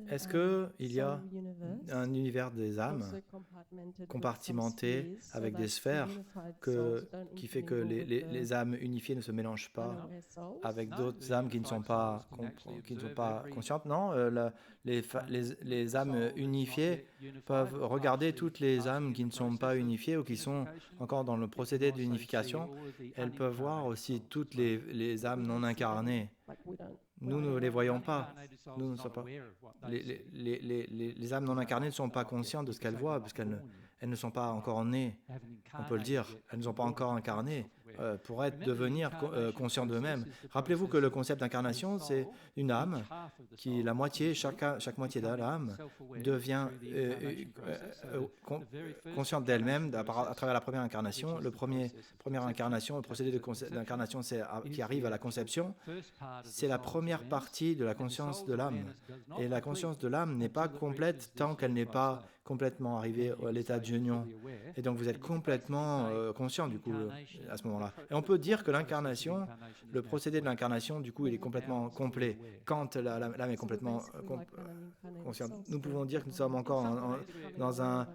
Est-ce qu'il y a un univers des âmes compartimenté avec des sphères qui fait que les âmes unifiées ne se mélangent pas avec d'autres âmes qui ne sont pas conscientes? Non, les âmes unifiées peuvent regarder toutes les âmes qui ne sont pas unifiées ou qui sont encore dans le procédé d'unification. Elles peuvent voir aussi toutes les âmes non incarnées. Nous ne les voyons pas. Nous ne sommes pas. Les âmes non incarnées ne sont pas conscientes de ce qu'elles voient, parce elles ne sont pas encore nées, on peut le dire. Elles ne sont pas encore incarnées pour devenir conscientes d'eux-mêmes. Rappelez-vous que le concept d'incarnation, c'est une âme qui, chaque moitié de l'âme devient consciente d'elle-même à travers la première incarnation. Première incarnation, le procédé d'incarnation qui arrive à la conception, c'est la première partie de la conscience de l'âme. Et la conscience de l'âme n'est pas complète tant qu'elle n'est pas complètement arrivée à l'état d'union. Et donc vous êtes complètement conscient du coup à ce moment-là. Et on peut dire que l'incarnation, le procédé de l'incarnation, du coup, il est complètement complet quand l'âme est complètement consciente. Nous pouvons dire que nous sommes encore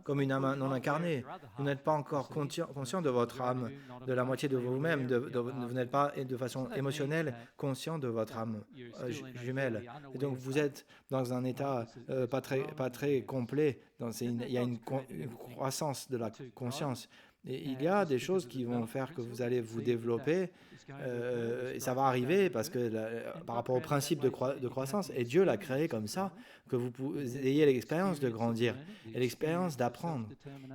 comme une âme non incarnée. Vous n'êtes pas encore conscient de votre âme, de la moitié de vous-même. Vous n'êtes pas de façon émotionnelle conscient de votre âme jumelle. Et donc vous êtes dans un état pas très complet. Il y a une croissance de la conscience. Et il y a des choses qui vont faire que vous allez vous développer, et ça va arriver parce que par rapport au principe de croissance, et Dieu l'a créé comme ça, que vous ayez l'expérience de grandir, et l'expérience d'apprendre,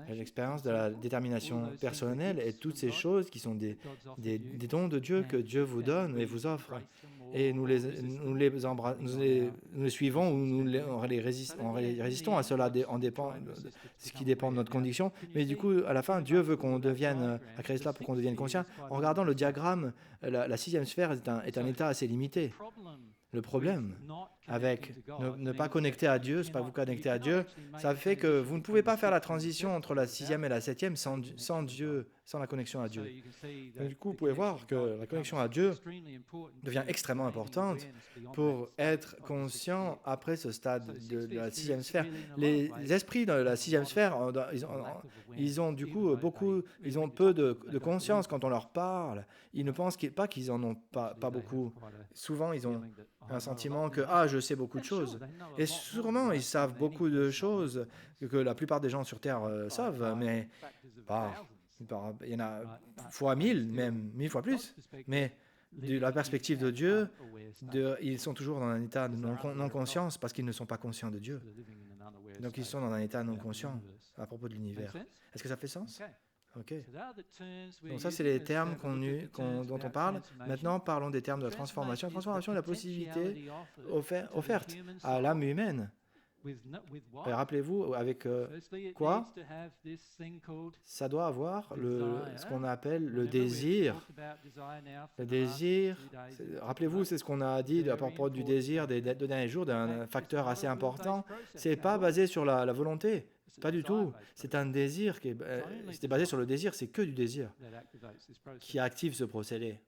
et l'expérience de la détermination personnelle, et toutes ces choses qui sont des dons de Dieu que Dieu vous donne et vous offre. Et nous les suivons ou on résistons à cela, ce qui dépend de notre condition. Mais du coup, à la fin, Dieu veut qu'on devienne, a créé cela pour qu'on devienne conscient. En regardant le diagramme, la sixième sphère est un état assez limité. Le problème avec ne pas connecter à Dieu, c'est pas vous connecter à Dieu, ça fait que vous ne pouvez pas faire la transition entre la sixième et la septième sans Dieu, sans la connexion à Dieu. Donc, du coup, vous pouvez voir que la connexion à Dieu devient extrêmement importante pour être conscient après ce stade de la sixième sphère. Les esprits de la sixième sphère, ils ont du coup ils ont peu de conscience quand on leur parle. Ils ne pensent pas qu'ils en ont pas beaucoup. Souvent, ils ont un sentiment que je sais beaucoup de choses. Et sûrement, ils savent beaucoup de choses que la plupart des gens sur Terre savent, mais il y en a fois 1000, même 1000 fois plus. Mais de la perspective de Dieu, ils sont toujours dans un état de non-conscience parce qu'ils ne sont pas conscients de Dieu. Donc ils sont dans un état non-conscient à propos de l'univers. Est-ce que ça fait sens? Ok. Donc ça, c'est les termes dont on parle. Maintenant, parlons des termes de la transformation. La transformation est la possibilité offerte à l'âme humaine. Et rappelez-vous, avec quoi? Ça doit avoir ce qu'on appelle le désir. Le désir, rappelez-vous, c'est ce qu'on a dit à propos du désir des 2 derniers jours, d'un facteur assez important. C'est pas basé sur la volonté. Pas du tout. C'est un désir c'était basé sur le désir, c'est que du désir qui active ce procédé.